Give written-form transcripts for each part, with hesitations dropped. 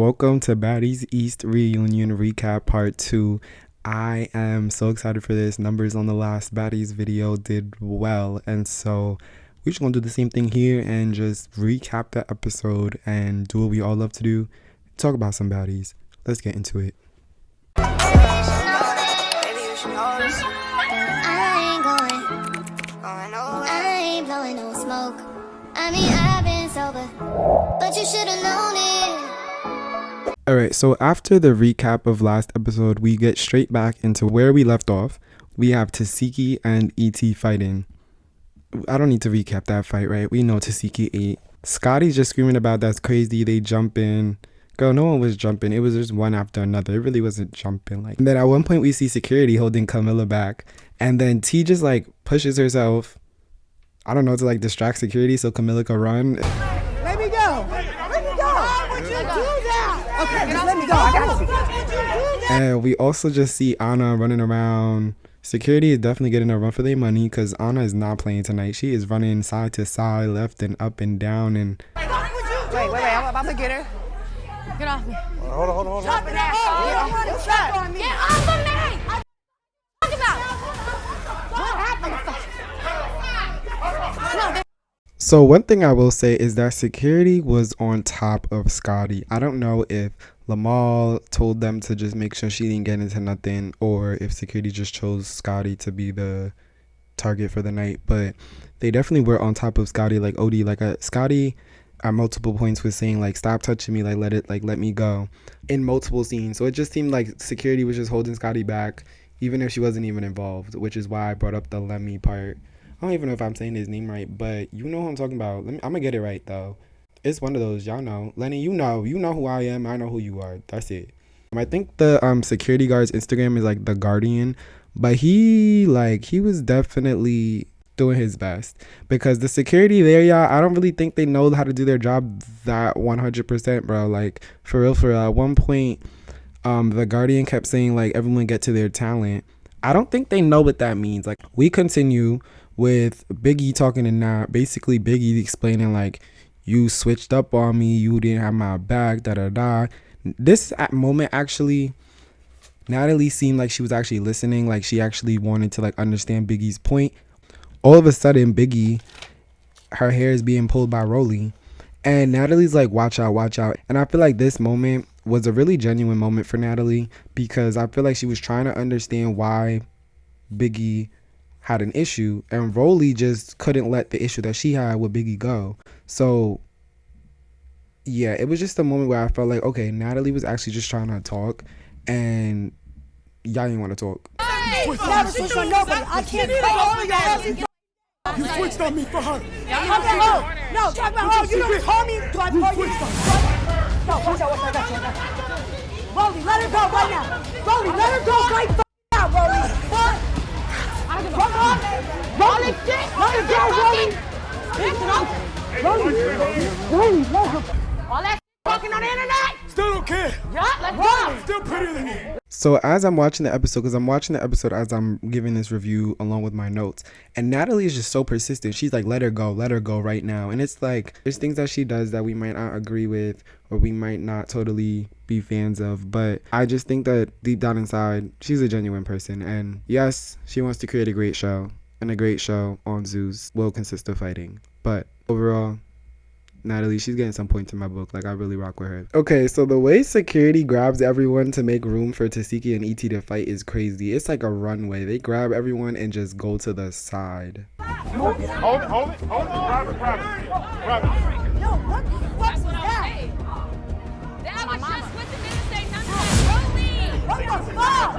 welcome to Baddies Reunion Recap Part 2. I am so excited for this. Numbers on the last Baddies video did well, and so we're just gonna do the same thing here and just recap the episode and do what we all love to do, talk about some baddies. Let's get into it. But you should have known it. Alright, so after the recap of last episode, we get straight back into where we left off. We have Tasiki and E.T. fighting. I don't need to recap that fight, right? We know Tasiki ate. Scotty's just screaming about that's crazy. They jump in. Girl, no one was jumping. It was just one after another. It really wasn't jumping. And then at one point we see security holding Camilla back. And then T just pushes herself, I don't know, to distract security so Camilla can run. Let me go. Let me go. Why would you do that? Okay, just let me go. I got you. And we also just see Ahna running around. Security is definitely getting a run for their money because Ahna is not playing tonight. She is running side to side, left and up and down. And wait, I'm about to get her. Get off me. Hold on. Stop it. Get off of me. I'm talking about. What happened? so one thing I will say is that security was on top of Scotty. I don't know if Lamal told them to just make sure she didn't get into nothing or if security just chose Scotty to be the target for the night, but they definitely were on top of Scotty. Scotty at multiple points was saying stop touching me, let me go in multiple scenes. So it just seemed like security was just holding Scotty back even if she wasn't even involved, which is why I brought up the Lemmy part. I don't even know if I'm saying his name right, but you know who I'm talking about. I'm gonna get it right though. It's one of those, y'all know. Lenny, you know who I am. I know who you are. That's it. I think the security guard's Instagram is the Guardian, but he was definitely doing his best because the security there, y'all, I don't really think they know how to do their job that 100%, bro. For real. At one point, the Guardian kept saying everyone get to their talent. I don't think they know what that means. We continue with Biggie talking to Nat. Basically, Biggie explaining you switched up on me, you didn't have my back, da. This moment actually, Natalie seemed like she was actually listening, she actually wanted to understand Biggie's point. All of a sudden, Biggie, her hair is being pulled by Rollie, and Natalie's watch out. And I feel this moment was a really genuine moment for Natalie because I feel she was trying to understand why Biggie had an issue, and Rollie just couldn't let the issue that she had with Biggie go. So yeah, it was just a moment where I felt okay, Natalie was actually just trying to talk and y'all didn't want to talk. Never switch on nobody. I can't talk over y'all. You switched on me for her. Talk about her. No, talk about her. You don't call me. Do I call you? No, watch out. I got you. Rollie, let her go right now. Rollie, let her go right now, Rollie. What? Rollie, let her go, Rollie. Let her. All that talking on the internet? Still don't care. Yeah, let's go. Still prettier than you. So as I'm watching the episode, because I'm watching the episode as I'm giving this review along with my notes, and Natalie is just so persistent. She's let her go right now. And it's there's things that she does that we might not agree with or we might not totally be fans of, but I just think that deep down inside, she's a genuine person. And yes, she wants to create a great show, and a great show on Zeus will consist of fighting. But overall, Natalie, she's getting some points in my book. I really rock with her. Okay, so the way security grabs everyone to make room for Tasiki and E.T. to fight is crazy. It's like a runway. They grab everyone and just go to the side. Hold it. Grab it. No, what the fuck was that? That was just with the minute say nothing like Rollie. What the fuck?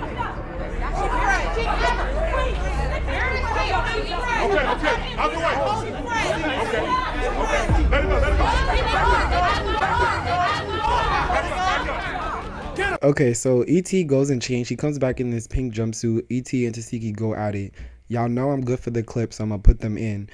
Okay. Out the way. Okay. Let it go. Okay, so E.T. goes and changes. She comes back in this pink jumpsuit. E.T. and Tasiki go at it. Y'all know I'm good for the clip, so I'm gonna put them in.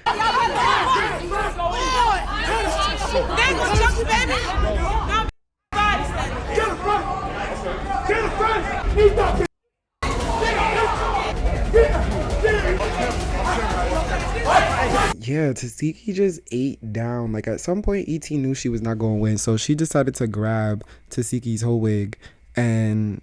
Yeah, Tasiki just ate down. Like at some point, ET knew she was not going to win, so she decided to grab Tasiki's whole wig and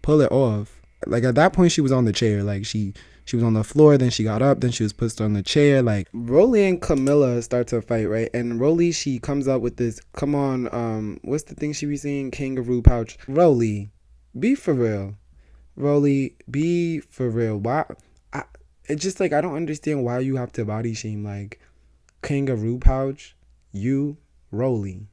pull it off. Like at that point, she was on the chair. Like she was on the floor, then she got up, then she was pushed on the chair. Like Rollie and Camilla start to fight, right? And Rollie, she comes up with this, come on, what's the thing she be saying? Kangaroo pouch. Rollie, be for real. Rollie, be for real. Why? It's just like I don't understand why you have to body shame like kangaroo pouch. You, Rollie,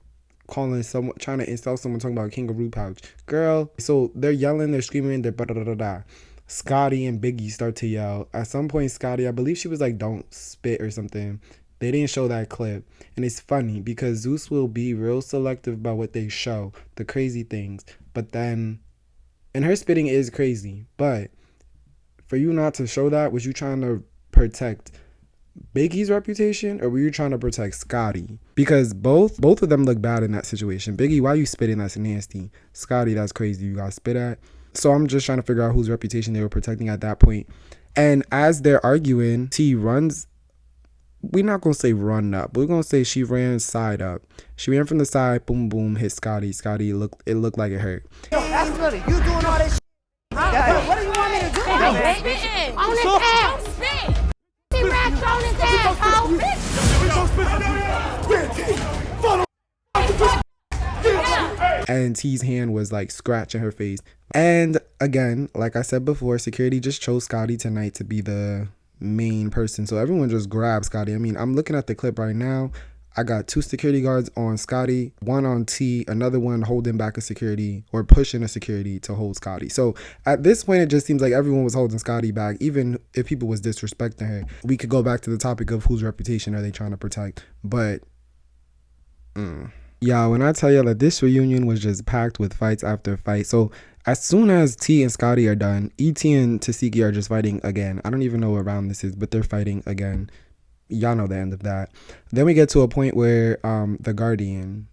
calling someone, trying to insult someone talking about kangaroo pouch, girl. So they're yelling, they're screaming, they're da. Scotty and Biggie start to yell. At some point, Scotty, I believe she was like, "Don't spit" or something. They didn't show that clip, and it's funny because Zeus will be real selective about what they show, the crazy things. But then, and her spitting is crazy, but for you not to show that, was you trying to protect Biggie's reputation or were you trying to protect Scotty? Because both of them look bad in that situation. Biggie, why you spitting? That's nasty. Scotty, that's crazy. You got spit at. So I'm just trying to figure out whose reputation they were protecting at that point. And as they're arguing, T runs. We're not going to say run up. We're going to say she ran side up. She ran from the side, boom, boom, hit Scotty. Scotty, it looked like it hurt. That's really, you doing all this shit. What do you want me to do? On his ass. Don't spit. He racked on his asshole, bitch. And T's hand was like scratching her face. And again, like I said before, security just chose Scotty tonight to be the main person. So everyone just grabbed Scotty. I mean, I'm looking at the clip right now. I got 2 security guards on Scotty, 1 on T, another one holding back a security or pushing a security to hold Scotty. So at this point, it just seems like everyone was holding Scotty back, even if people was disrespecting her. We could go back to the topic of whose reputation are they trying to protect. But, yeah, when I tell you that this reunion was just packed with fights after fight. So as soon as T and Scotty are done, ET and Tasiki are just fighting again. I don't even know what round this is, but they're fighting again. Y'all know the end of that. Then we get to a point where the Guardian,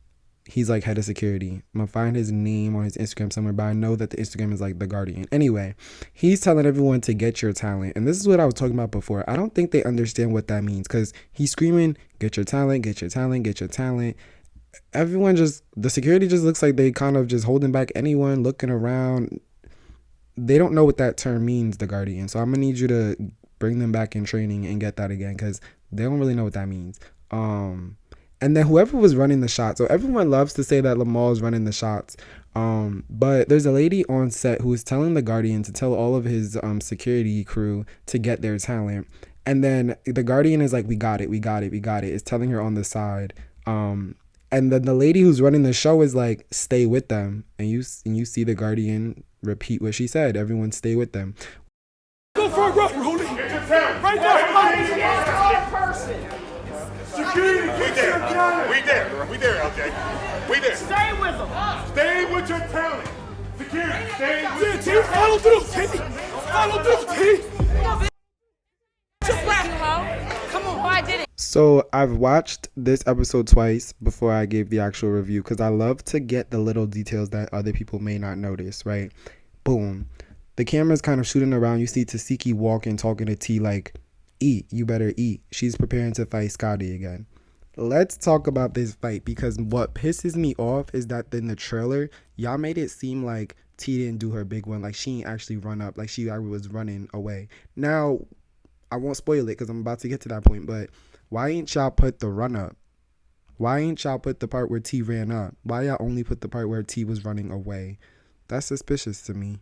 he's like head of security. I'm gonna find his name on his Instagram somewhere, but I know that the Instagram is like the Guardian. Anyway, he's telling everyone to get your talent. And this is what I was talking about before. I don't think they understand what that means because he's screaming, get your talent, get your talent, get your talent. Everyone the security just looks like they kind of just holding back anyone looking around. They don't know what that term means, the Guardian. So I'm gonna need you to bring them back in training and get that again because they don't really know what that means. And then whoever was running the shots, so everyone loves to say that Lamal is running the shots, but there's a lady on set who is telling the Guardian to tell all of his security crew to get their talent, and then the Guardian is like, we got it. It's telling her on the side, and then the lady who's running the show is like, stay with them, and you see the Guardian repeat what she said. Everyone stay with them. Go for a rough, Rollie. Get your talent. Right there. Security, get your talent. We there, LJ. We there. Stay with them. Stay with your talent. Security, stay with your talent. Follow through, T. Follow through, T. Come on, I did it. So I've watched this episode twice before I gave the actual review because I love to get the little details that other people may not notice, right? Boom. The camera's kind of shooting around. You see Tasiki walking, talking to T like, eat, you better eat. She's preparing to fight Scotty again. Let's talk about this fight because what pisses me off is that in the trailer, y'all made it seem like T didn't do her big one. Like she ain't actually run up. Like she was running away. Now, I won't spoil it because I'm about to get to that point, but why ain't y'all put the run up? Why ain't y'all put the part where T ran up? Why y'all only put the part where T was running away? That's suspicious to me.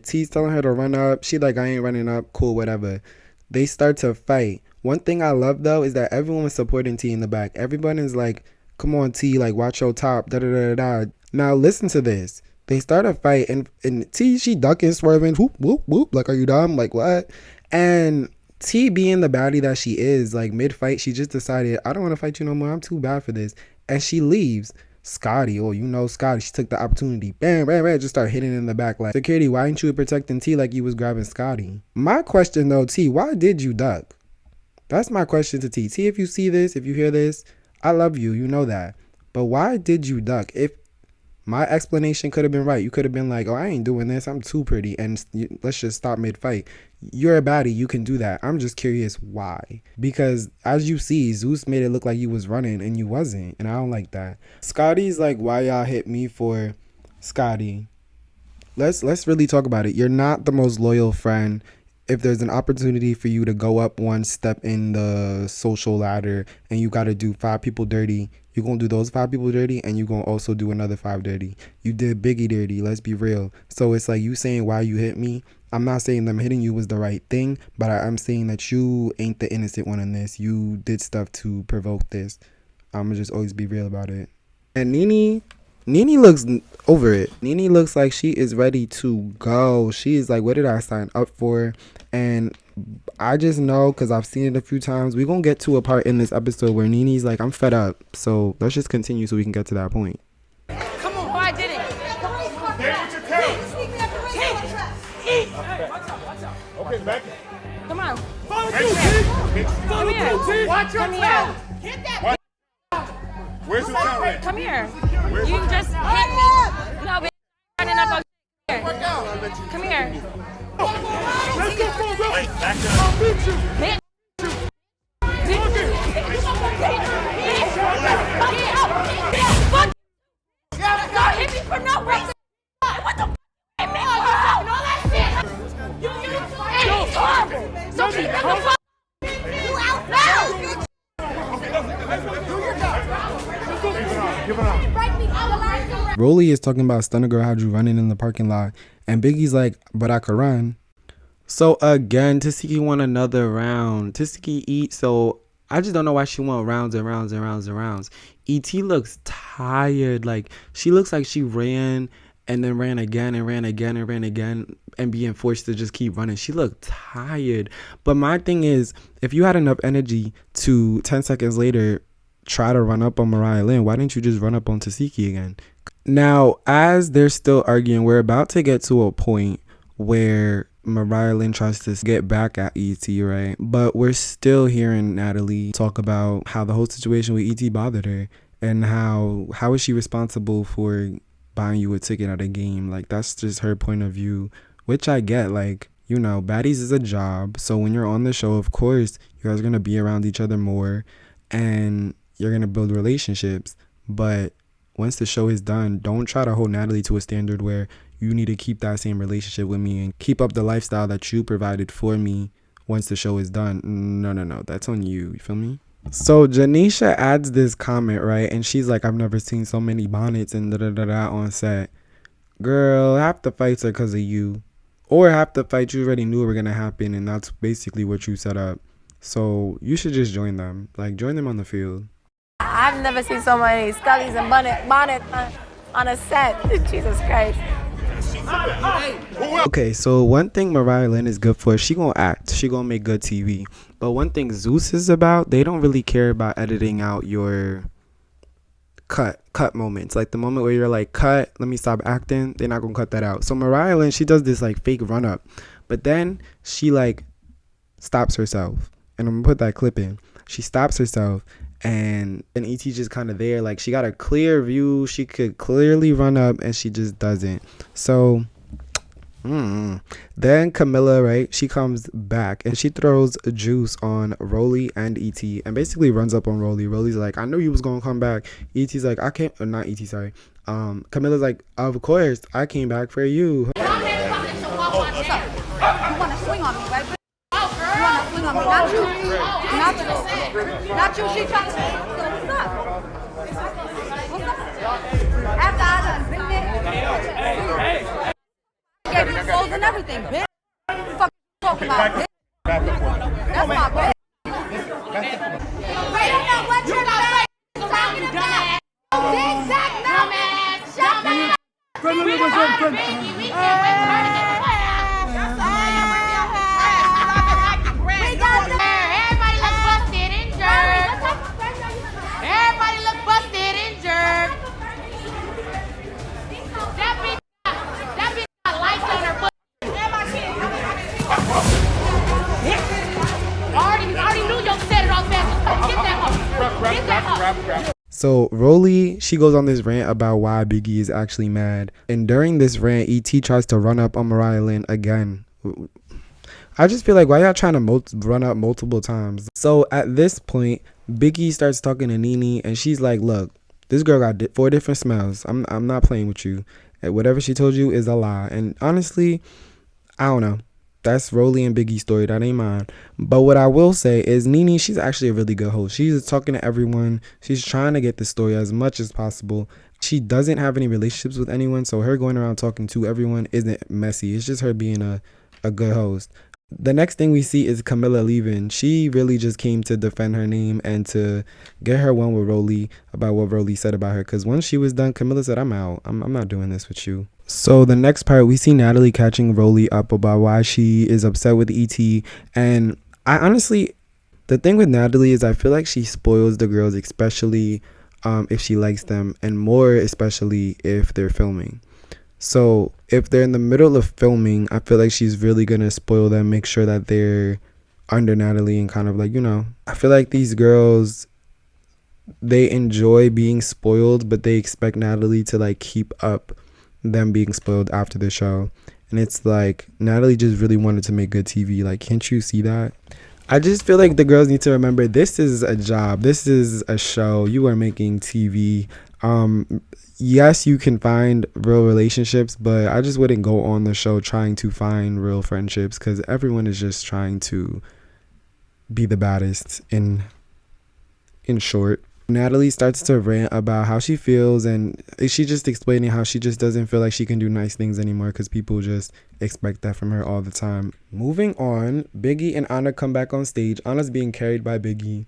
T's telling her to run up. She like, I ain't running up. Cool, whatever. They start to fight. One thing I love though is that everyone was supporting T in the back. Everyone is like, come on T, like watch your top, da da da da. Now listen to this. They start a fight and T, she ducking, swerving, whoop, whoop, whoop. Like, are you dumb? Like what? And T being the baddie that she is, like mid-fight, she just decided, I don't want to fight you no more. I'm too bad for this. And she leaves. Scotty, Scotty, she took the opportunity. Bam, bam, bam, just start hitting in the back like, security, why ain't you protecting T like you was grabbing Scotty? My question though, T, why did you duck? That's my question to T. T, if you see this, if you hear this, I love you, you know that. But why did you duck? My explanation could have been right. You could have been like, oh, I ain't doing this. I'm too pretty. And let's just stop mid-fight. You're a baddie. You can do that. I'm just curious why. Because as you see, Zeus made it look like you was running and you wasn't. And I don't like that. Scotty's like, why y'all hit me for? Scotty, let's really talk about it. You're not the most loyal friend. If there's an opportunity for you to go up one step in the social ladder and you got to do 5 people dirty, you're going to do those 5 people dirty and you're going to also do another 5 dirty. You did Biggie dirty. Let's be real. So it's like you saying why you hit me. I'm not saying them hitting you was the right thing, but I'm saying that you ain't the innocent one in this. You did stuff to provoke this. I'm going to just always be real about it. And Nene looks over it. Nene looks like she is ready to go. She is like, what did I sign up for? And I just know, because I've seen it a few times, we're going to get to a part in this episode where Nene's like, I'm fed up. So let's just continue so we can get to that point. Come on, I did it. Okay, back. Come on. Follow through, watch your tail. Get that. Where's the tail at? Come here. You just hit me. No, bitch. Running up on here. Come here. Let's go for a run. Wait, back up. I'll beat you. Bitch. Don't hit me for no reason. What the f***? Man, you talking all that shit. You it's horrible. So keep it the fuck. You out now. Give it up. Rollie is talking about Stunner Girl had you running in the parking lot. And Biggie's like, but I could run. So again, Tasiki won another round. Tasiki eat. So I just don't know why she won rounds and rounds and rounds and rounds. ET looks tired. Like she looks like she ran and then ran again and ran again and ran again and being forced to just keep running. She looked tired. But my thing is, if you had enough energy to 10 seconds later try to run up on Mariah Lynn, why didn't you just run up on Tasiki again? Now, as they're still arguing, we're about to get to a point where Mariah Lynn tries to get back at ET, right? But we're still hearing Natalie talk about how the whole situation with ET bothered her and how is she responsible for buying you a ticket at a game. Like, that's just her point of view, which I get. Like, you know, Baddies is a job. So when you're on the show, of course, you guys are going to be around each other more and you're going to build relationships. But once the show is done, don't try to hold Natalie to a standard where you need to keep that same relationship with me and keep up the lifestyle that you provided for me once the show is done. No. That's on you. You feel me? So Janisha adds this comment, right? And she's like, I've never seen so many bonnets and da-da-da-da on set. Girl, half the fights are because of you. Or half the fights you already knew were going to happen, and that's basically what you set up. So you should just join them. Like, join them on the field. I've never seen so many scullies and bonnet on a set. Jesus Christ. Okay, so one thing Mariah Lynn is good for, she gonna act, she gonna make good TV. But one thing Zeus is about, they don't really care about editing out your cut moments. Like the moment where you're like, cut, let me stop acting, they're not gonna cut that out. So Mariah Lynn, she does this like fake run up, but then she like stops herself, and I'm gonna put that clip in. She stops herself, and E.T. just kind of there, like she got a clear view, she could clearly run up, and she just doesn't. So then Camilla, right, she comes back and she throws juice on Rollie and E.T. and basically runs up on Rollie. Rollie's like, I knew you was gonna come back. E.T.'s like, I can't, not E.T., sorry. Camilla's like, of course, I came back for you. You want to swing on me, right? You want to swing on me, not you. Not you, she trying to say, what's up? What's up? After I done been there, gave you clothes and everything, bitch. What the fuck you talking about, bitch? That's my bitch. Wait, what you're talking about? Zigzag, dumbass. Shut up. So Rollie, she goes on this rant about why Biggie is actually mad. And during this rant, E.T. tries to run up on Mariah Lynn again. I just feel like, why y'all trying to run up multiple times? So at this point, Biggie starts talking to Nene, and she's like, look, this girl got 4 different smells. I'm not playing with you. And whatever she told you is a lie. And honestly, I don't know. That's Rollie and Biggie's story. That ain't mine. But what I will say is Nene, she's actually a really good host. She's talking to everyone. She's trying to get the story as much as possible. She doesn't have any relationships with anyone, so her going around talking to everyone isn't messy. It's just her being a good host. The next thing we see is Camilla leaving. She really just came to defend her name and to get her one with Rollie about what Rollie said about her. Because once she was done, Camilla said, I'm out. I'm not doing this with you. So the next part, we see Natalie catching Rollie up about why she is upset with E.T. And I honestly, the thing with Natalie is I feel like she spoils the girls, especially if she likes them, and more especially if they're filming. So if they're in the middle of filming, I feel like she's really going to spoil them, make sure that they're under Natalie and kind of like, you know, I feel like these girls, they enjoy being spoiled, but they expect Natalie to like keep up them being spoiled after the show. And it's like, Natalie just really wanted to make good TV. Like, can't you see that? I just feel like the girls need to remember, this is a job. This is a show. You are making TV. Yes, you can find real relationships, but I just wouldn't go on the show trying to find real friendships, because everyone is just trying to be the baddest in short. Natalie starts to rant about how she feels, and she just explaining how she just doesn't feel like she can do nice things anymore because people just expect that from her all the time. Moving on, Biggie and Ahna come back on stage. Ahna's being carried by Biggie,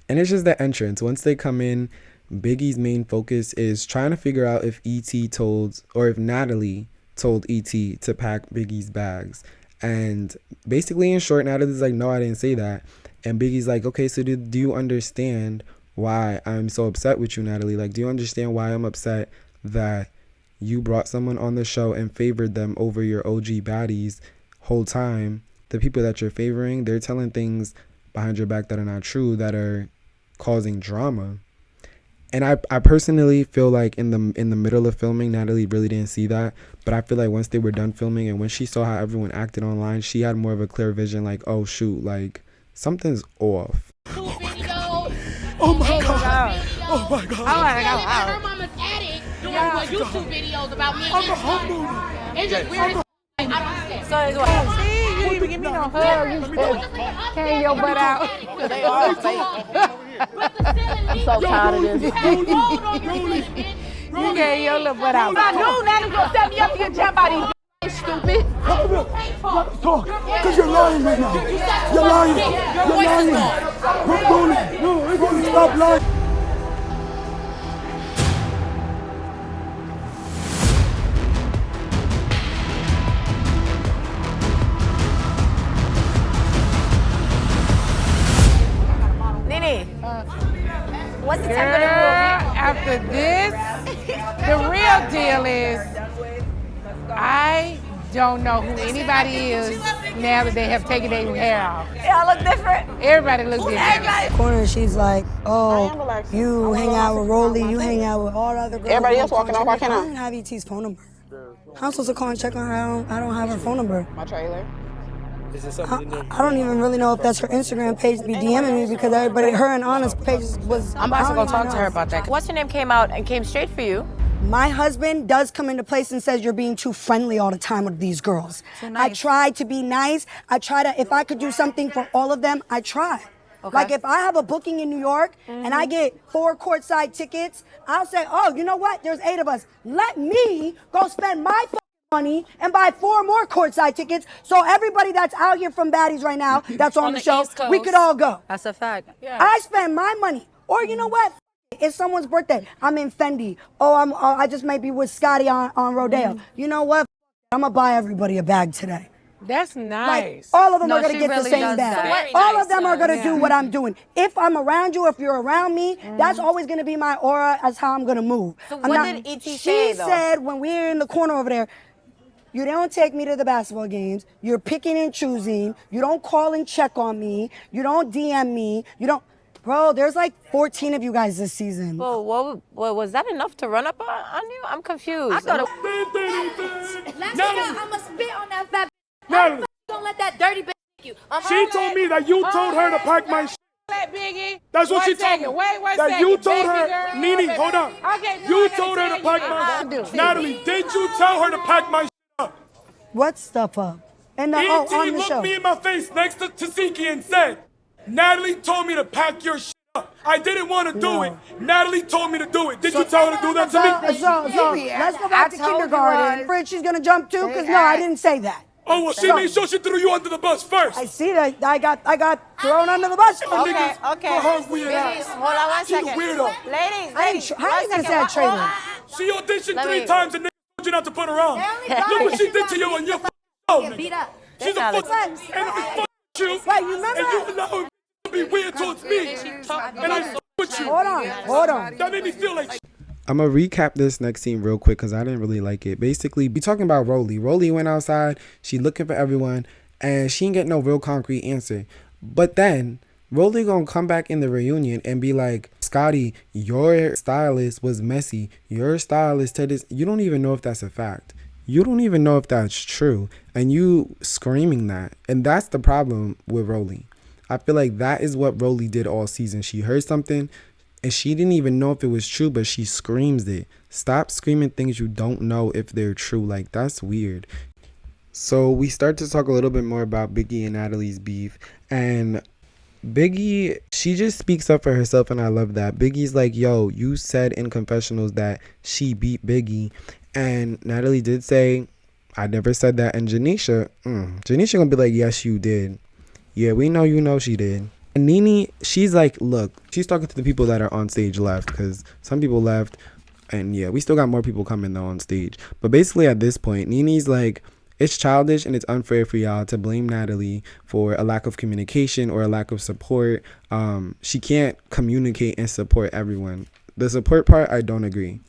and it's just the entrance. Once they come in, Biggie's main focus is trying to figure out if E.T. told, or if Natalie told E.T. to pack Biggie's bags. And basically, in short, Natalie's like, no, I didn't say that. And Biggie's like, okay, so do you understand why I'm so upset with you, Natalie? Like, do you understand why I'm upset that you brought someone on the show and favored them over your OG baddies whole time? The people that you're favoring, they're telling things behind your back that are not true, that are causing drama. And I personally feel like in the middle of filming, Natalie really didn't see that. But I feel like once they were done filming and when she saw how everyone acted online, she had more of a clear vision, like, oh shoot, like something's off. Oh my god. Oh my god. Oh my god. Her mama's attic doing YouTube videos about me. It's just weird. I don't understand. So it's what? See, you didn't even give me no hug. Carry your butt out. They are fake. I'm so tired of this. You carry your little butt out. I knew Nana was gonna set me up to get jumped by these stupid. Let's talk. Because you're lying right now. You're lying. You're lying. No, we're going to stop lying. What's the temperature? After this, the real deal is, I don't know who anybody is now that they have taken their hair off. Y'all look different. Everybody looks different. Corner, she's like, oh, you hang out with Rollie, you hang out with all the other girls. Everybody else walking off, I I cannot. didn't have ET's phone number. I'm supposed to call and check on her. I don't have her phone number. My trailer. I don't even really know if that's her Instagram page to be DMing me, because everybody, her and Ahna's page was. I'm about to go talk to her about that. What's her name came out and came straight for you? My husband does come into place and says you're being too friendly all the time with these girls. I try to be nice. I try to, if I could do something for all of them, I try. Okay. Like if I have a booking in New York and I get 4 courtside tickets, I'll say, oh, you know what? There's 8 of us. Let me go spend my money and buy 4 more courtside tickets, so everybody that's out here from Baddies right now, that's on the show, we could all go. That's a fact. Yeah. I spend my money. Or you know what? It's someone's birthday. I'm in Fendi. Oh, I just might be with Scotty on Rodeo. You know what? I'm gonna buy everybody a bag today. That's nice. Like, all of them are gonna get the same bag. All of them are gonna do what I'm doing. If I'm around you, if you're around me, that's always gonna be my aura as how I'm gonna move. So what did E.T. say, though? She said when we were in the corner over there, you don't take me to the basketball games. You're picking and choosing. You don't call and check on me. You don't DM me. You don't. Bro, there's like 14 of you guys this season. Well, what was that enough to run up on you? I'm confused. I thought Last time I'ma spit on that fat Natalie, don't let that dirty bitch you. she told me that you told her to pack my shit. Biggie. That's what she told me. Wait one that second. you told Baby her, girl, Nene, baby. hold on. Okay, no, You I told gotta her to tell pack you. my I shit. do. Natalie, did you tell her to pack my shit up? What stuff up? And on E.T. the looked show. me in my face next to Tasiki and said, Natalie told me to pack your shit up. I didn't want to do it. Natalie told me to do it. Did you tell her to do that to me? So let's go back to kindergarten. She's gonna jump too, because no, I didn't say that. Oh, well, she made sure she threw you under the bus first. I see that. I got thrown under the bus. Okay. For her weird Ladies, ass. hold on one She's a second. weirdo. Ladies, How are you gonna say I traded? She auditioned Let 3 me- times and they told you not to put her on. Look what she did to you on your show, nigga. She's a fuck. And if we fuck with you, Wait, you remember? and you allow her to be weird towards me, and I fuck with you. Hold on. That made me feel like I'm gonna recap this next scene real quick because I didn't really like it. Basically, we talking about Rollie. Rollie went outside. She looking for everyone, and she ain't get no real concrete answer. But then Rollie gonna come back in the reunion and be like, Scotty, your stylist was messy. Your stylist said this. You don't even know if that's a fact. You don't even know if that's true. And you screaming that. And that's the problem with Rollie. I feel like that is what Rollie did all season. She heard something and she didn't even know if it was true, but she screams it. Stop screaming things you don't know if they're true. Like, that's weird. So we start to talk a little bit more about Biggie and Natalie's beef. And Biggie, she just speaks up for herself, and I love that. Biggie's like, yo, you said in confessionals that she beat Biggie. And Natalie did say, I never said that. And Janisha gonna be like, yes, you did. Yeah, we know you know she did. And Nene, she's like, look, she's talking to the people that are on stage left, because some people left, and yeah, we still got more people coming though on stage. But basically at this point, Nene's like, it's childish and it's unfair for y'all to blame Natalie for a lack of communication or a lack of support. She can't communicate and support everyone. The support part, I don't agree.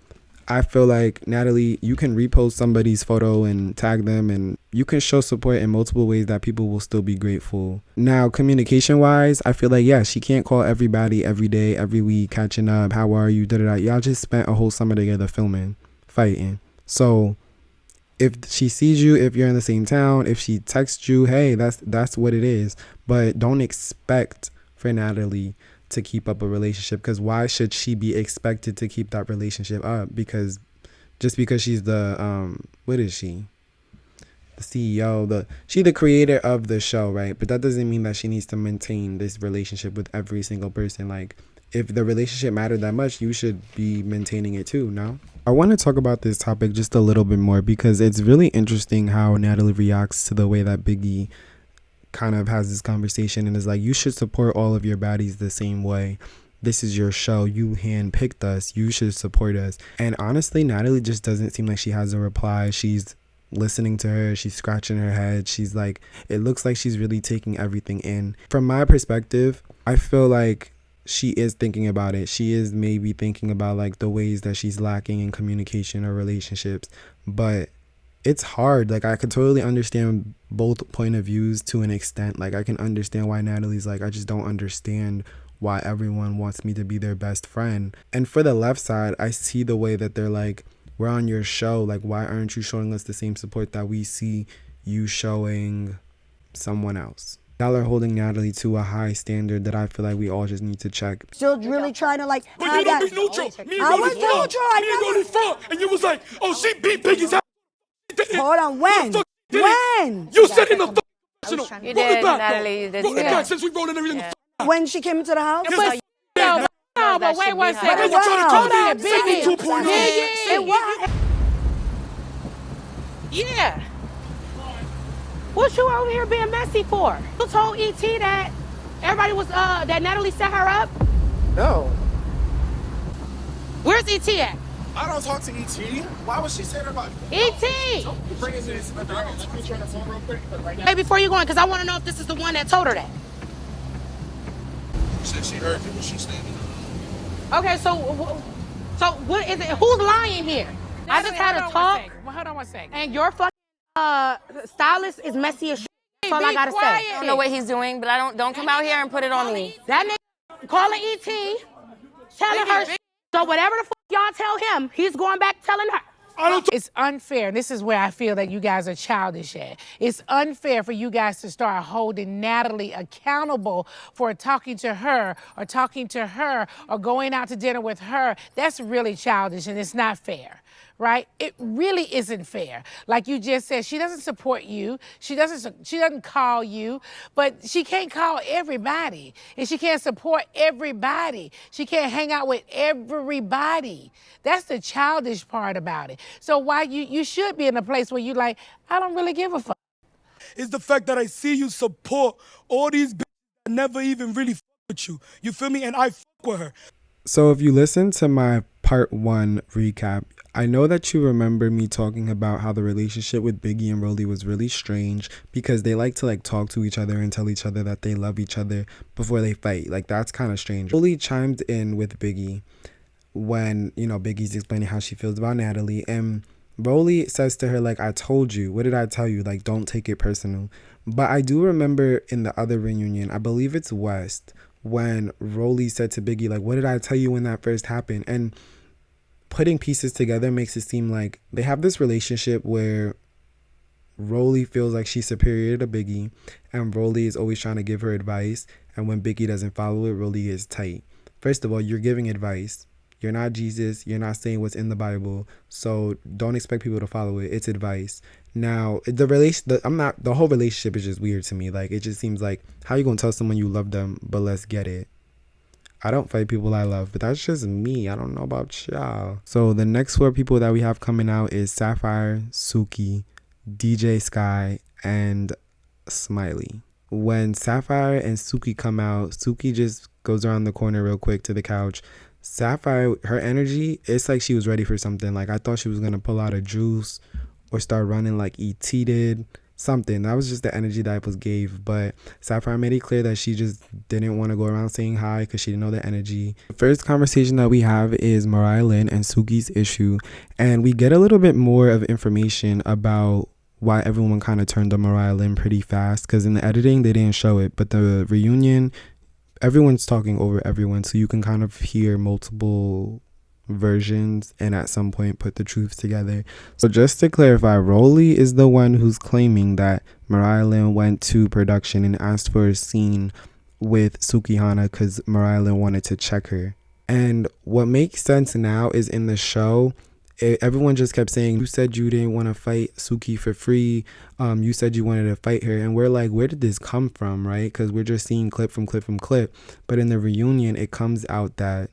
I feel like, Natalie, you can repost somebody's photo and tag them, and you can show support in multiple ways that people will still be grateful. Now, communication wise, I feel like, yeah, she can't call everybody every day, every week, catching up, how are you, da-da-da. Y'all just spent a whole summer together filming, fighting. So if she sees you, if you're in the same town, if she texts you, hey, that's what it is. But don't expect for Natalie to keep up a relationship, because why should she be expected to keep that relationship up? Because just because she's the what is she, the CEO, she the creator of the show, right? But that doesn't mean that she needs to maintain this relationship with every single person. Like, if the relationship mattered that much, you should be maintaining it too. No, I want to talk about this topic just a little bit more, because it's really interesting how Natalie reacts to the way that Biggie kind of has this conversation and is like, you should support all of your baddies the same way. This is your show. You handpicked us. You should support us. And honestly, Natalie just doesn't seem like she has a reply. She's listening to her. She's scratching her head. She's like, it looks like she's really taking everything in. From my perspective, I feel like she is thinking about it. She is maybe thinking about like the ways that she's lacking in communication or relationships. But it's hard. Like, I could totally understand both point of views to an extent. Like, I can understand why Natalie's like, I just don't understand why everyone wants me to be their best friend. And for the left side, I see the way that they're like, we're on your show. Like, why aren't you showing us the same support that we see you showing someone else? Y'all are holding Natalie to a high standard that I feel like we all just need to check. Still really trying to like but have you don't that. be neutral. Me and I Rollie was fought. neutral. I Me and never- Rollie fought, and you was like, oh, she beat Biggie's ass. Hold on, when? When? You said in the confessional. You Roll it did, back, Natalie. You did Roll it say back that. since we rolling everything. Yeah. When she came into the house? Yes, But wait one Why second. you trying to call Hold on, me Biggie. 2.0? Biggie. Yeah. What you over here being messy for? You told ET that everybody was that Natalie set her up? No. Where's ET at? I don't talk to ET. Why would she say that about ET. bring it to this? Let me turn the phone real quick. Right now. Hey, before you go in, because I want to know if this is the one that told her that. She said she heard you, but she stayed. Okay, so what is it? Who's lying here? I just had a talk, Hold on one second. and your fucking stylist is messy as shit. That's all I gotta say. I don't know what he's doing, but don't come out here and put it on me. That nigga calling ET, telling her. So whatever the fuck y'all tell him, he's going back telling her. It's unfair. This is where I feel that you guys are childish at. It's unfair for you guys to start holding Natalie accountable for talking to her or going out to dinner with her. That's really childish and it's not fair, right? It really isn't fair. Like you just said, she doesn't support you. She doesn't call you, but she can't call everybody and she can't support everybody. She can't hang out with everybody. That's the childish part about it. So why you should be in a place where you like, I don't really give a fuck. Is the fact that I see you support all these bitches that never even really fuck with you. You feel me? And I fuck with her. So if you listen to my part 1 recap, I know that you remember me talking about how the relationship with Biggie and Rollie was really strange because they like to talk to each other and tell each other that they love each other before they fight. That's kind of strange. Rollie chimed in with Biggie when, Biggie's explaining how she feels about Natalie, and Rollie says to her, I told you, what did I tell you? Don't take it personal. But I do remember in the other reunion, I believe it's West, when Rollie said to Biggie, what did I tell you when that first happened? And putting pieces together makes it seem like they have this relationship where Rollie feels like she's superior to Biggie, and Rollie is always trying to give her advice, and when Biggie doesn't follow it, Rollie is tight. First of all, you're giving advice. You're not Jesus. You're not saying what's in the Bible. So don't expect people to follow it. It's advice. Now, the whole relationship is just weird to me. It just seems like, how you going to tell someone you love them, but let's get it. I don't fight people I love, but that's just me. I don't know about y'all. So the next 4 people that we have coming out is Sapphire, Suki, DJ Sky, and Smiley. When Sapphire and Suki come out, Suki just goes around the corner real quick to the couch. Sapphire, her energy, it's like she was ready for something. I thought she was going to pull out a juice or start running like E.T. did. Something. That was just the energy that was gave. But Sapphire made it clear that she just didn't want to go around saying hi because she didn't know the energy. The first conversation that we have is Mariah Lynn and Suki's issue. And we get a little bit more of information about why everyone kind of turned on Mariah Lynn pretty fast. Because in the editing, they didn't show it. But the reunion, everyone's talking over everyone, so you can kind of hear multiple versions and at some point put the truths together. So just to clarify, Rollie is the one who's claiming that Mariah Lynn went to production and asked for a scene with Suki Hana because Mariah Lynn wanted to check her. And what makes sense now is in the show, everyone just kept saying, you said you didn't want to fight Suki for free. You said you wanted to fight her. And we're like, where did this come from, right? Because we're just seeing clip from clip from clip. But in the reunion, it comes out that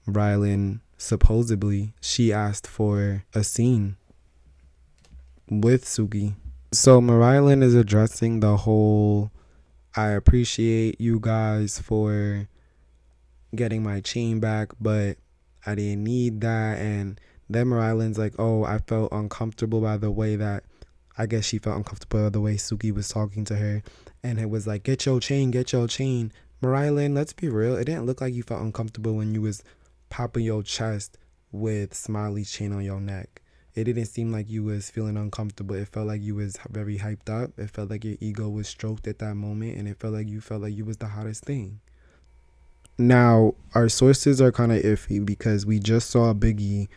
Mariah Lynn, supposedly, she asked for a scene with Suki. So Mariah Lynn is addressing the whole, I appreciate you guys for getting my chain back, but I didn't need that. And then Mariah Lynn's like, oh, I felt uncomfortable by the way that, I guess she felt uncomfortable by the way Suki was talking to her. And it was like, get your chain, get your chain. Mariah Lynn, let's be real. It didn't look like you felt uncomfortable when you was popping your chest with Smiley's chain on your neck. It didn't seem like you was feeling uncomfortable. It felt like you was very hyped up. It felt like your ego was stroked at that moment, and it felt like you was the hottest thing. Now, our sources are kind of iffy because we just saw Biggie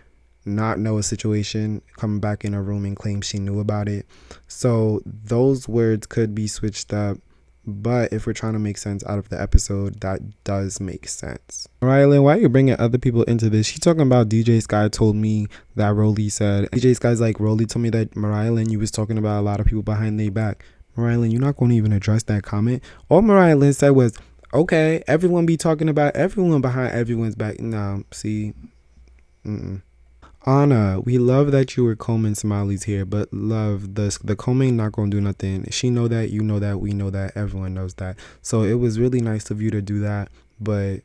not know a situation, come back in a room and claim she knew about it. So those words could be switched up. But if we're trying to make sense out of the episode, that does make sense. Mariah Lynn, why are you bringing other people into this? She's talking about DJ Sky told me that Rollie said. DJ Sky's like, Rollie told me that Mariah Lynn, you was talking about a lot of people behind their back. Mariah Lynn, you're not going to even address that comment. All Mariah Lynn said was, okay, everyone be talking about everyone behind everyone's back. No, see, Ahna, we love that you were combing Smiley's hair, but love, the combing not gonna do nothing. She know that, you know that, we know that, everyone knows that. So it was really nice of you to do that, but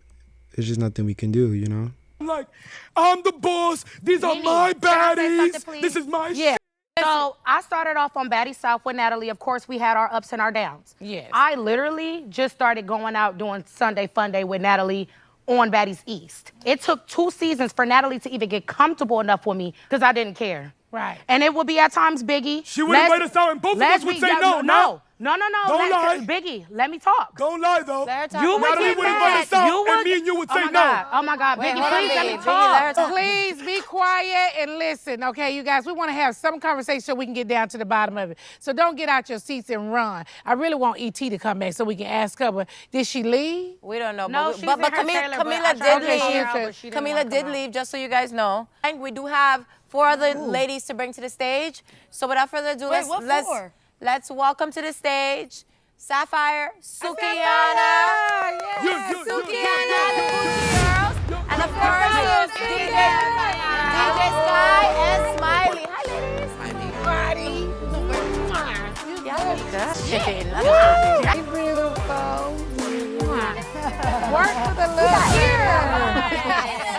it's just nothing we can do, you know? Like, I'm the boss. These are my baddies. This is my shit. So I started off on Baddie South with Natalie. Of course, we had our ups and our downs. Yes. I literally just started going out doing Sunday Fun Day with Natalie on Baddies East. It took 2 seasons for Natalie to even get comfortable enough with me because I didn't care. Right. And it would be at times Biggie. She would invite us out and both of us would say no. No. Don't lie. Biggie, let me talk. Don't lie, though. You would Natalie get would invite mad. us out and me and you would say no. Oh my God, Biggie, hold please on, let me Biggie, talk. Please be quiet and listen, okay, you guys? We want to have some conversation so we can get down to the bottom of it. So don't get out your seats and run. I really want E.T. to come back so we can ask her, but did she leave? We don't know. No, but Camila did leave. Camila did leave, just so you guys know. And we do have 4 other ladies to bring to the stage. So without further ado, let's welcome to the stage Sapphire, Sukihana, Sukihana, the Bougie Girls, and of course DJ Sky and Smiley. Hi, ladies. Hey, beautiful. Work for the little ear.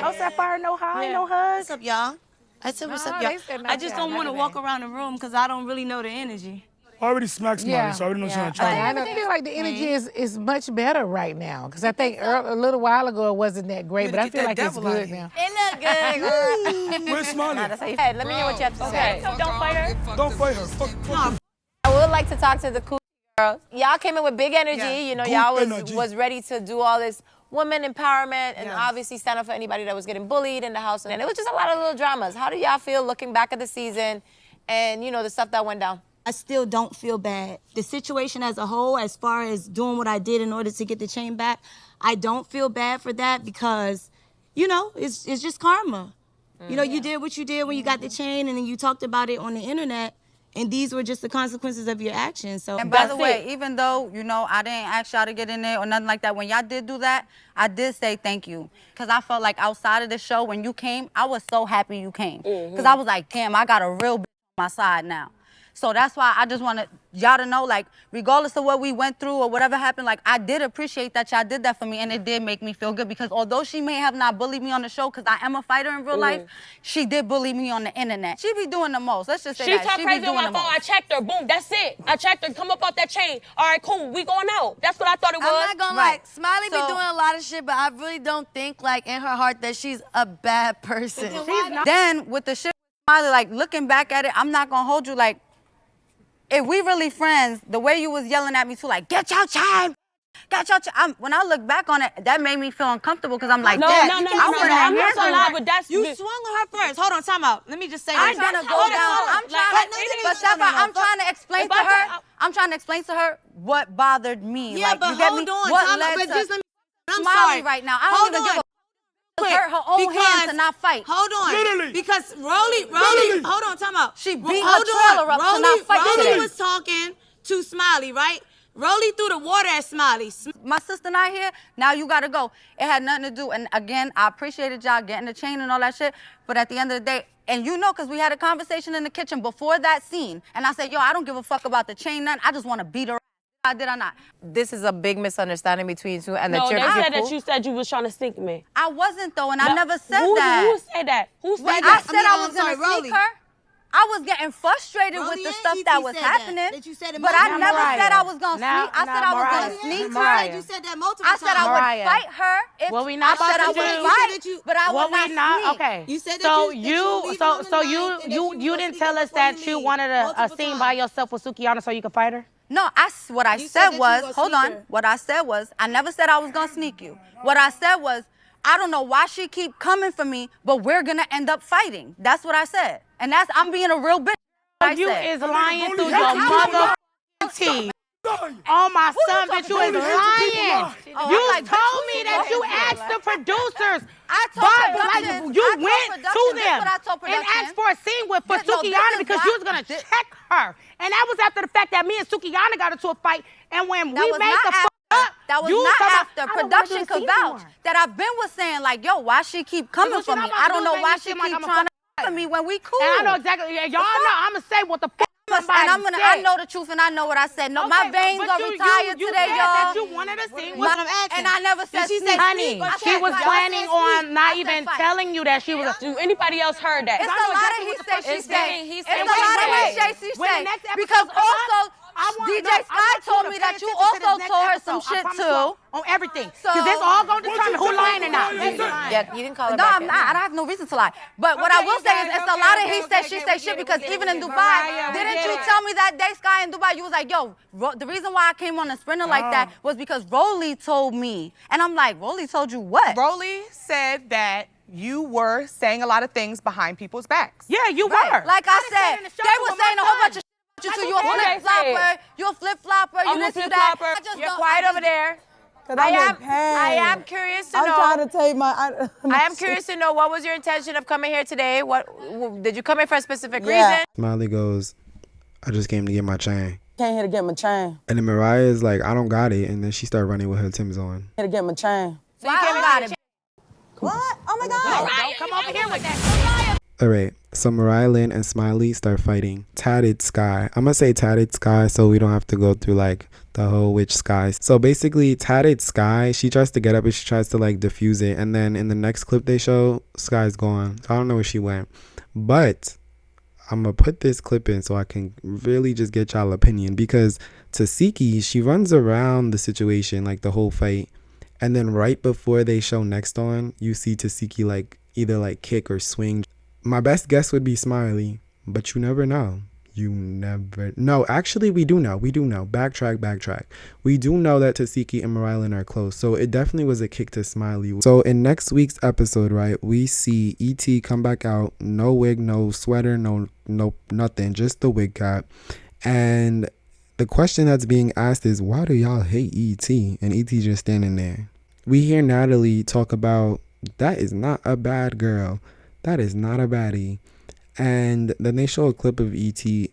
No Sapphire, no hi, no hugs. What's up, y'all? I said, what's up, y'all? I just don't want to walk around the room because I don't really know the energy. I already smacked Smiley, so I already know she's not trying. I feel like the energy is much better right now because I think a little while ago it wasn't that great, but I feel like it's good now. It look good. Where's Smiley? That's how you let me hear what you have to say. So don't fight her. Don't fight her. Fuck. I would like to talk to the cool girls. Y'all came in with big energy. You know, y'all was ready to do all this women empowerment and obviously stand up for anybody that was getting bullied in the house. And it was just a lot of little dramas. How do y'all feel looking back at the season and, you know, the stuff that went down? I still don't feel bad. The situation as a whole, as far as doing what I did in order to get the chain back, I don't feel bad for that because, you know, it's just karma. You know, you did what you did when you got the chain and then you talked about it on the internet. And these were just the consequences of your actions. So, and by the way, even though, you know, I didn't ask y'all to get in there or nothing like that, when y'all did do that, I did say thank you. Because I felt like outside of the show, when you came, I was so happy you came. Because I was like, damn, I got a real bitch on my side now. So that's why I just wanted y'all to know, like, regardless of what we went through or whatever happened, like, I did appreciate that y'all did that for me, and it did make me feel good because although she may have not bullied me on the show, because I am a fighter in real life, she did bully me on the internet. She be doing the most. Let's just say that. She talked crazy on my phone. I checked her. Boom, that's it. I checked her. Come up off that chain. All right, cool. We going out. That's what I thought it was. I'm not gonna lie. Smiley be doing a lot of shit, but I really don't think, like, in her heart that she's a bad person. Then with the shit, Smiley, like, looking back at it, I'm not going to hold you, like, if we really friends, the way you was yelling at me too, like, get your chain, get your chain. When I look back on it, that made me feel uncomfortable because I'm like, no, I'm not gonna lie, but that's you swung on her first. Hold on, time out. Let me just say I'm trying to go down. I'm trying to explain to her. I'm trying to explain to her what bothered me. Yeah, like, but you get hold me? on, What time led out. But to just let me. I'm Smiley sorry. right now. I don't even give a. Hurt her own hands to not fight. Hold on. Literally. Because Rollie, hold on, time out. She beat her trailer up to not fight Rollie today. was talking to Smiley, right? Rollie threw the water at Smiley. My sister not here, now you gotta go. It had nothing to do, and again, I appreciated y'all getting the chain and all that shit, but at the end of the day, and you know, because we had a conversation in the kitchen before that scene, and I said, yo, I don't give a fuck about the chain, nothing. I just want to beat her. Did I not? This is a big misunderstanding between you two and no, that you're they said that you said you was trying to sneak me. I wasn't though, and I never said that. Who said that? Who said that? I said I was gonna sneak her. I was getting frustrated with the stuff that was happening, but I never said I was gonna sneak. I said I was gonna sneak her. You said that multiple times. I said I would fight her. What we not I said about I to would do? fight, but I would not sneak. Okay. You said that you didn't tell us that you wanted a scene by yourself with Sukihana so you could fight her? No, what I said was, hold on. What I said was, I never said I was gonna sneak you. What I said was, I don't know why she keep coming for me, but we're gonna end up fighting. That's what I said. And I'm being a real bitch. You is lying through your motherfucking teeth. Oh my son, bitch, you is lying. You told me that you asked the producers. You went to them and asked for a scene with Sukihana because you was gonna check her. And that was after the fact that me and Sukihana got into a fight. And when we made the fuck up, that was not after production could vouch that I've been was saying like, yo, why she keep coming for me? I don't know why she keep trying to for me when we cool. And I know exactly. Y'all know I'm gonna say what the fuck. I know the truth and I know what I said. No, my veins are retired today, y'all. You wanted to see and I never said honey, she was planning on not even telling you that she was. Do anybody else heard that? It's a lot of he say, she say. It's a lot of he say, she say. Because also, DJ Sky told me that you also told her some shit too. On everything. Because this all going to determine who lying or not. Yeah, you can call her No, back I'm not. I have no reason to lie. But what I will say is it's a lot of he said, she said shit because even in Dubai, didn't you tell me that day, Sky, in Dubai, you was like, yo, the reason why I came on a sprinter like that was because Rollie told me. And I'm like, Rollie told you what? Rollie said that you were saying a lot of things behind people's backs. Yeah, you were. Like I said, they were saying a whole bunch of shit to you. You're a flip-flopper. You're a flip-flopper. You this, you that. You're quiet over there. I am curious to know. I'm trying to take my. I am curious to know, what was your intention of coming here today? What did you come here for a specific reason? Smiley goes, I just came to get my chain. Came here to get my chain. And then Mariah is like, I don't got it. And then she started running with her Timbs on. Here to get my chain. So you came and got it. What? Oh my God. Don't come over here with that. All right, so Mariah Lynn and Smiley start fighting. Tatted Sky. I'm gonna say Tatted Sky so we don't have to go through like the whole which Sky. So basically, Tatted Sky, she tries to get up and she tries to like defuse it. And then in the next clip they show, Sky's gone. I don't know where she went. But I'm gonna put this clip in so I can really just get y'all opinion. Because Tasiki, she runs around the situation, like the whole fight. And then right before they show next on, you see Tasiki like either like kick or swing. My best guess would be Smiley, but you never know. You never know. Actually, we do know. We do know. Backtrack. We do know that Tasiki and Mariah Lynn are close. So it definitely was a kick to Smiley. So in next week's episode, right, we see E.T. come back out. No wig, no sweater, no nothing. Just the wig cap. And the question that's being asked is, why do y'all hate E.T.? And E.T. just standing there. We hear Natalie talk about, that is not a bad girl. That is not a baddie. And then they show a clip of E.T.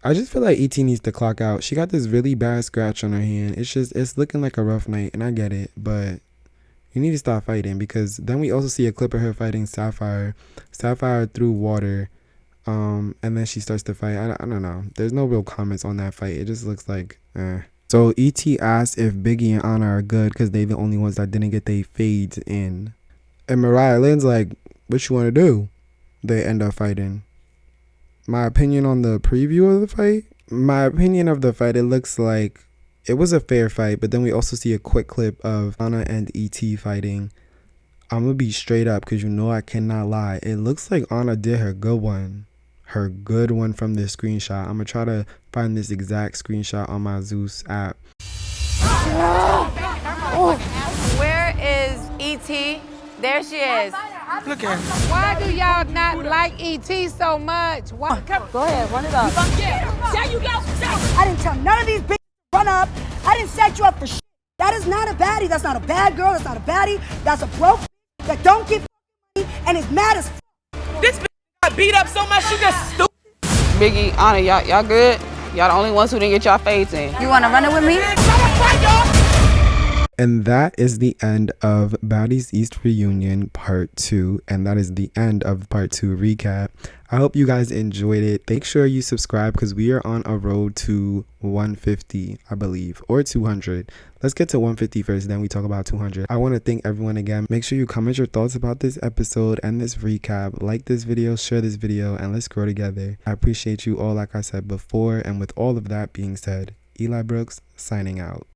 I just feel like E.T. needs to clock out. She got this really bad scratch on her hand. It's looking like a rough night, and I get it, but you need to stop fighting. Because then we also see a clip of her fighting Sapphire through water, and then she starts to fight. I don't know. There's no real comments on that fight. It just looks like So E.T. asks if Biggie and Ahna are good because they the only ones that didn't get their fades in. And Mariah Lynn's like, what you want to do? They end up fighting. My opinion on the preview of the fight? My opinion of the fight, it looks like it was a fair fight, but then we also see a quick clip of Ahna and E.T. fighting. I'm going to be straight up because you know I cannot lie. It looks like Ahna did her good one. Her good one from this screenshot. I'm going to try to find this exact screenshot on my Zeus app. Where is E.T.? There she is. Look at her. Why do y'all not like E.T. so much? Why? Go ahead, run it up. There you go. I didn't tell none of these bitches to run up. I didn't set you up for shit. That is not a baddie. That's not a bad girl. That's not a baddie. That's a broke bitch that don't give money and is mad as This bitch got beat up so much she just stupid. Biggie, Ahna, y'all good? Y'all the only ones who didn't get y'all fades in. You want to run it with me? And that is the end of Baddies East Reunion Part 2. And that is the end of Part 2 recap. I hope you guys enjoyed it. Make sure you subscribe because we are on a road to 150, I believe, or 200. Let's get to 150 first, then we talk about 200. I want to thank everyone again. Make sure you comment your thoughts about this episode and this recap. Like this video, share this video, and let's grow together. I appreciate you all, like I said before. And with all of that being said, Eli Brooks signing out.